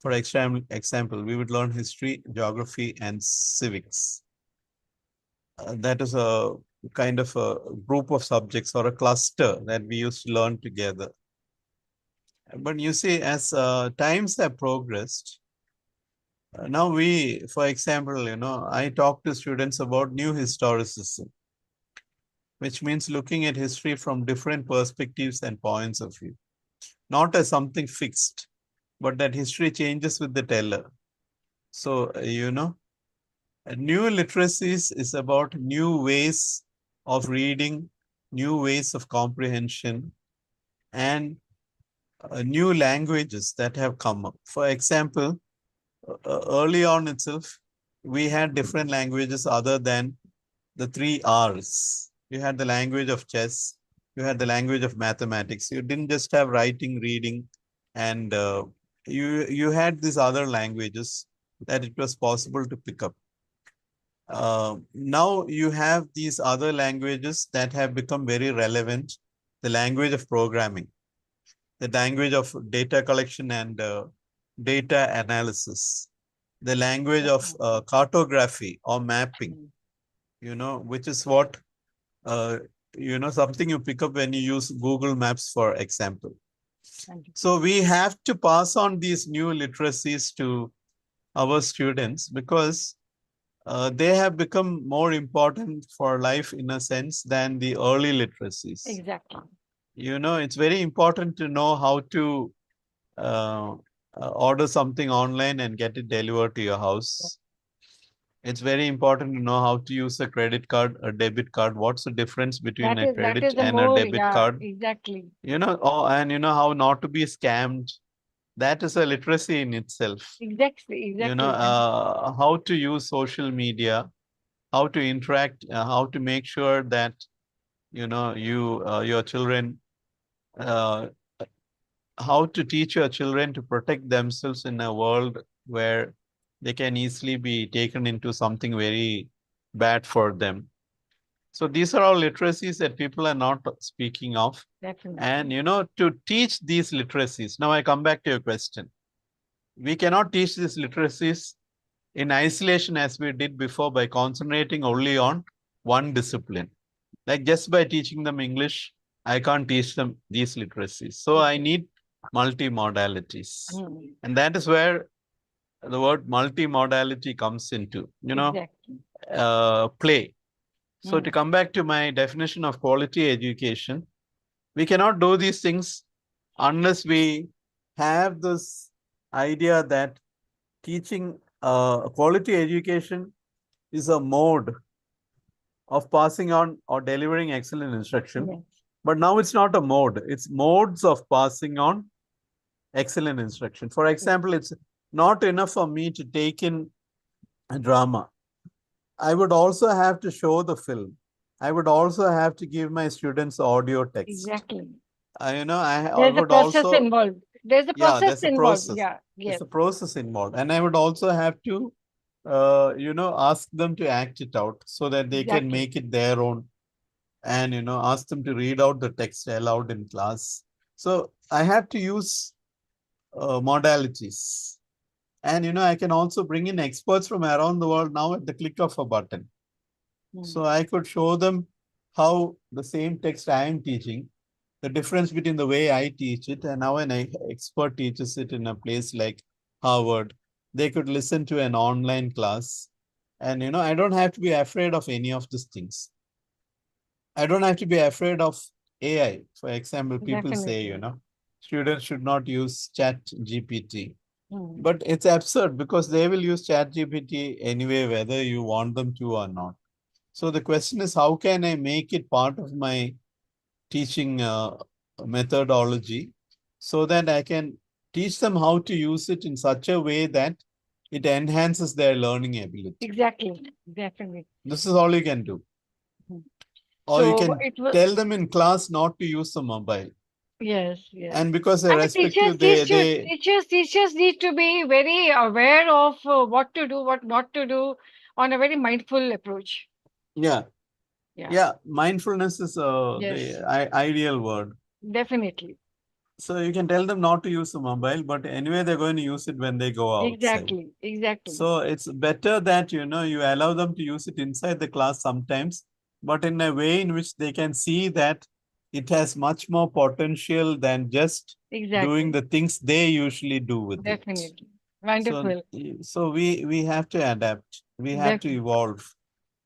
D: for example, we would learn history, geography, and civics. That is a kind of a group of subjects or a cluster that we used to learn together. But you see, as times have progressed, now for example, I talk to students about new historicism, which means looking at history from different perspectives and points of view, not as something fixed, but that history changes with the teller. So, new literacies is about new ways of reading, new ways of comprehension, and new languages that have come up. For example, early on itself, we had different languages other than the 3 R's. You had the language of chess, you had the language of mathematics. You didn't just have writing, reading, and you had these other languages that it was possible to pick up. Now you have these other languages that have become very relevant. The language of programming, the language of data collection and data analysis, the language of cartography or mapping, which is what, something you pick up when you use Google Maps, for example. So we have to pass on these new literacies to our students because they have become more important for life in a sense than the early literacies.
A: Exactly.
D: It's very important to know how to order something online and get it delivered to your house. It's very important to know how to use a credit card, a debit card. What's the difference between a
A: That
D: credit
A: is a
D: and a
A: more,
D: debit card?
A: exactly.
D: And how not to be scammed. That is a literacy in itself.
A: Exactly.
D: How to use social media, how to interact, how to make sure that your children, how to teach your children to protect themselves in a world where they can easily be taken into something very bad for them. So these are all literacies that people are not speaking of.
A: Definitely.
D: And to teach these literacies, now I come back to your question. We cannot teach these literacies in isolation as we did before by concentrating only on one discipline. Like just by teaching them English, I can't teach them these literacies. So I need multimodalities. And that is where the word multimodality comes into, play. So to come back to my definition of quality education, we cannot do these things unless we have this idea that teaching quality education is a mode of passing on or delivering excellent instruction. Yes. But now it's not a mode, it's modes of passing on excellent instruction. For example, it's not enough for me to take in a drama. I would also have to show the film. I would also have to give my students audio text.
A: Exactly.
D: There's
A: a process involved. There's a process involved.
D: Yeah, yes. There's a process involved. And I would also have to, ask them to act it out so that they can make it their own. And, ask them to read out the text aloud in class. So I have to use modalities. And, I can also bring in experts from around the world now at the click of a button. So I could show them how the same text I am teaching, the difference between the way I teach it and how an expert teaches it in a place like Harvard. They could listen to an online class. And, I don't have to be afraid of any of these things. I don't have to be afraid of AI. For example, people say, students should not use ChatGPT. But it's absurd because they will use ChatGPT anyway, whether you want them to or not. So the question is, how can I make it part of my teaching methodology so that I can teach them how to use it in such a way that it enhances their learning ability?
A: Exactly. Definitely.
D: This is all you can do. Or so you can tell them in class not to use the mobile.
A: Yes, yes.
D: And because they respect you,
A: teachers need to be very aware of what to do, what not to do on a very mindful approach.
D: Yeah. Mindfulness is the ideal word.
A: Definitely.
D: So you can tell them not to use the mobile, but anyway, they're going to use it when they go outside.
A: Exactly.
D: So it's better that, you allow them to use it inside the class sometimes, but in a way in which they can see that it has much more potential than just doing the things they usually do with it.
A: Definitely. Wonderful.
D: So we have to adapt. We have to evolve.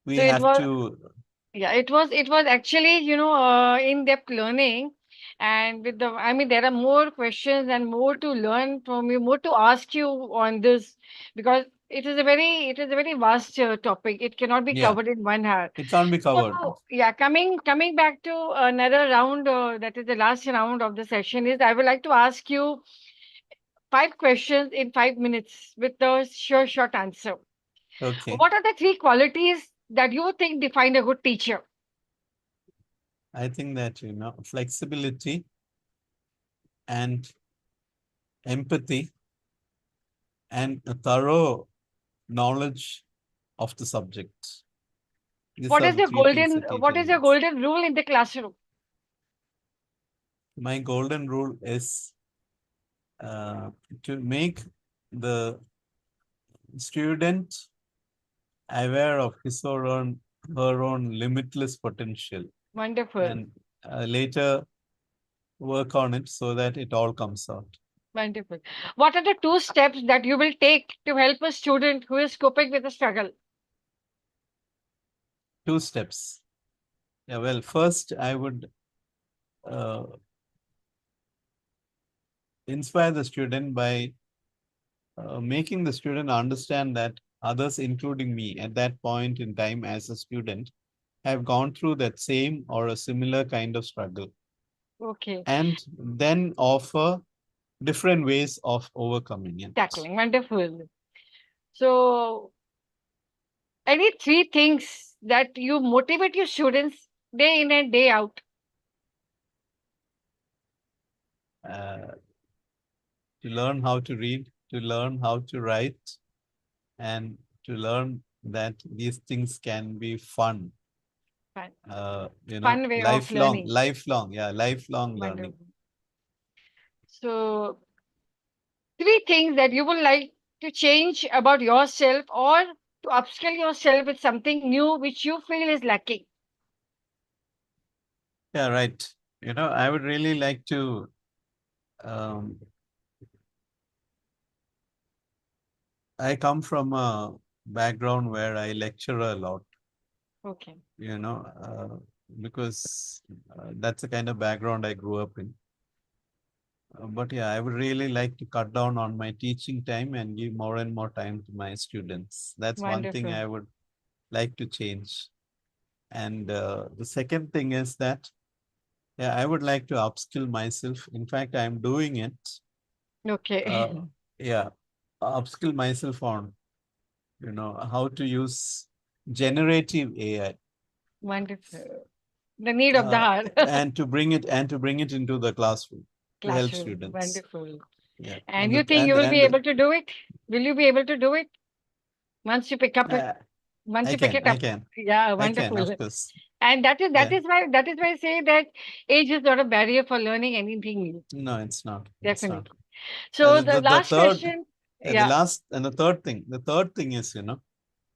D: We
A: So
D: have to.
A: Yeah, it was actually, in-depth learning. And with there are more questions and more to learn from you, more to ask you on this, because it is a very vast topic. It cannot be covered in 1 hour.
D: It can't be covered.
A: So, coming back to another round, that is the last round of the session, is I would like to ask you 5 questions in 5 minutes with a short answer.
D: Okay.
A: What are the 3 qualities that you think define a good teacher?
D: I think that, flexibility and empathy and a thorough knowledge of the subject. These
A: What
D: are
A: is
D: the
A: the
D: three things
A: golden
D: a teacher
A: what is the
D: needs.
A: golden rule in the classroom?
D: My golden rule is to make the student aware of his or her own limitless potential,
A: Wonderful.
D: and later work on it so that it all comes out.
A: Wonderful. What are the 2 steps that you will take to help a student who is coping with a struggle?
D: 2 steps. Yeah, well, first I would inspire the student by making the student understand that others, including me, at that point in time as a student, have gone through that same or a similar kind of struggle,
A: Okay.
D: and then offer different ways of overcoming it.
A: Tackling. Wonderful. So, any 3 things that you motivate your students day in and day out?
D: Uh, to learn how to read, to learn how to write, and to learn that these things can be fun.
A: Fun.
D: Lifelong,
A: Way of learning.
D: lifelong learning.
A: Wonderful. So, 3 things that you would like to change about yourself or to upskill yourself with something new which you feel is lacking.
D: Yeah, right. I would really like to I come from a background where I lecture a lot,
A: Okay.
D: Because that's the kind of background I grew up in. But yeah, I would really like to cut down on my teaching time and give more and more time to my students. That's one thing
A: Wonderful.
D: I would like to change. And the second thing is that, yeah, I would like to upskill myself. In fact, I'm doing it.
A: Okay.
D: Yeah, upskill myself on, how to use generative AI.
A: Wonderful. The need of the hour.
D: and to bring it into the classroom to help
A: Classroom.
D: students.
A: Wonderful.
D: Yeah.
A: And you think you will be able to do it? Will you be able to do it once you pick up it? Once
D: I
A: you pick
D: can,
A: it up?
D: I can,
A: Yeah,
D: I can,
A: wonderful.
D: of course.
A: And that is
D: Yeah.
A: why I say that age is not a barrier for learning anything new.
D: No, it's not. It's not.
A: Definitely. So the
D: the
A: last
D: third,
A: question.
D: the
A: Yeah,
D: last and the third thing is,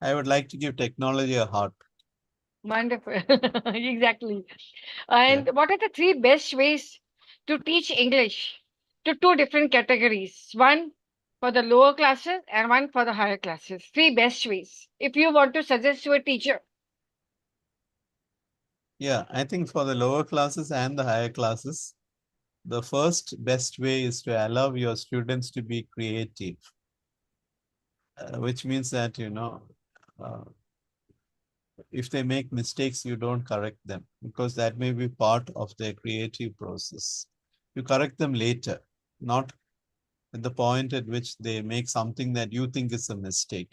D: I would like to give technology a heart.
A: wonderful. Exactly. And what are the 3 best ways to teach English to 2 different categories? One for the lower classes and one for the higher classes. 3 best ways. If you want to suggest to a teacher.
D: Yeah, I think for the lower classes and the higher classes, the first best way is to allow your students to be creative, which means that, uh, if they make mistakes, you don't correct them because that may be part of their creative process. You correct them later, not at the point at which they make something that you think is a mistake.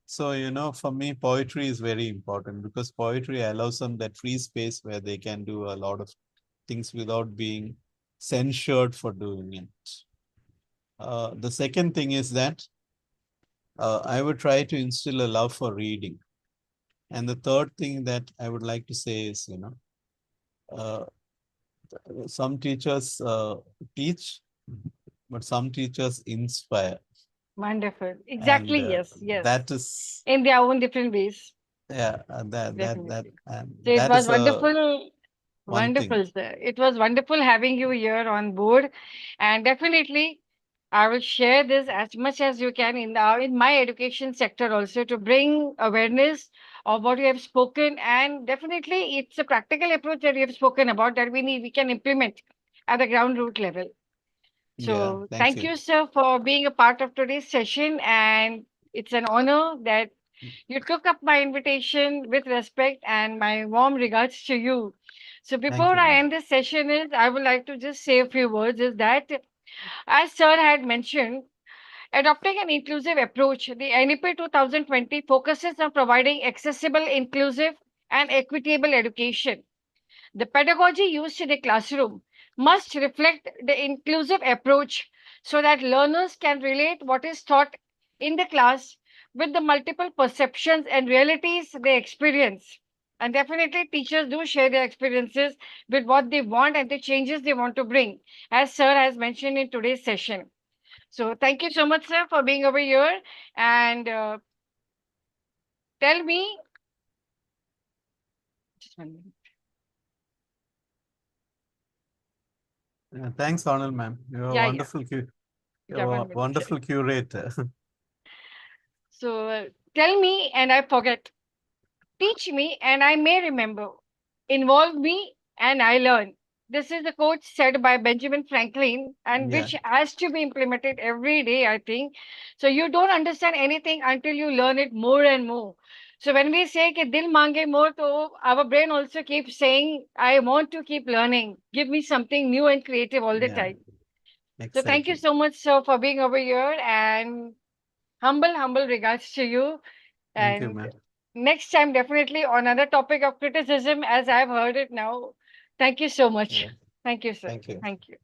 D: So, for me, poetry is very important because poetry allows them that free space where they can do a lot of things without being censured for doing it. The second thing is that I would try to instill a love for reading. And the third thing that I would like to say is, uh, some teachers teach, but some teachers inspire.
A: Wonderful. Exactly.
D: And
A: Yes. Yes.
D: that is,
A: In their own different ways.
D: yeah,
A: Definitely. So it
D: that
A: was
D: is
A: wonderful.
D: one thing.
A: Wonderful, sir. It was wonderful having you here on board. And definitely, I will share this as much as you can in my education sector also to bring awareness of what you have spoken. And definitely, it's a practical approach that you have spoken about that we can implement at the ground root level. So thank you, sir, for being a part of today's session. And it's an honor that you took up my invitation with respect and my warm regards to you. So before I end this session I would like to just say a few words is that as sir had mentioned, adopting an inclusive approach, the NEP 2020 focuses on providing accessible, inclusive and equitable education. The pedagogy used in the classroom must reflect the inclusive approach so that learners can relate what is taught in the class with the multiple perceptions and realities they experience. And definitely, teachers do share their experiences with what they want and the changes they want to bring, as Sir has mentioned in today's session. So, thank you so much, sir, for being over here. And tell me, just 1 minute.
D: Thanks, Sonal ma'am. You're a
A: Yeah,
D: wonderful,
A: yeah,
D: you're a
A: 1 minute.
D: wonderful curator.
A: So, tell me, and I forget. Teach me, and I may remember. Involve me, and I learn. This is the quote said by Benjamin Franklin, and
D: Yeah,
A: which has to be implemented every day, I think. So you don't understand anything until you learn it more and more. So when we say कि दिल मांगे more, तो our brain also keeps saying, I want to keep learning. Give me something new and creative all the
D: yeah,
A: time. So thank you
D: exactly.
A: so much, sir, for being over here, and humble regards to you.
D: Thank you,
A: And
D: ma'am.
A: next time, definitely on another topic of criticism, as I've heard it now. Thank you so much.
D: Yeah,
A: Thank you, sir.
D: thank you.
A: Thank you.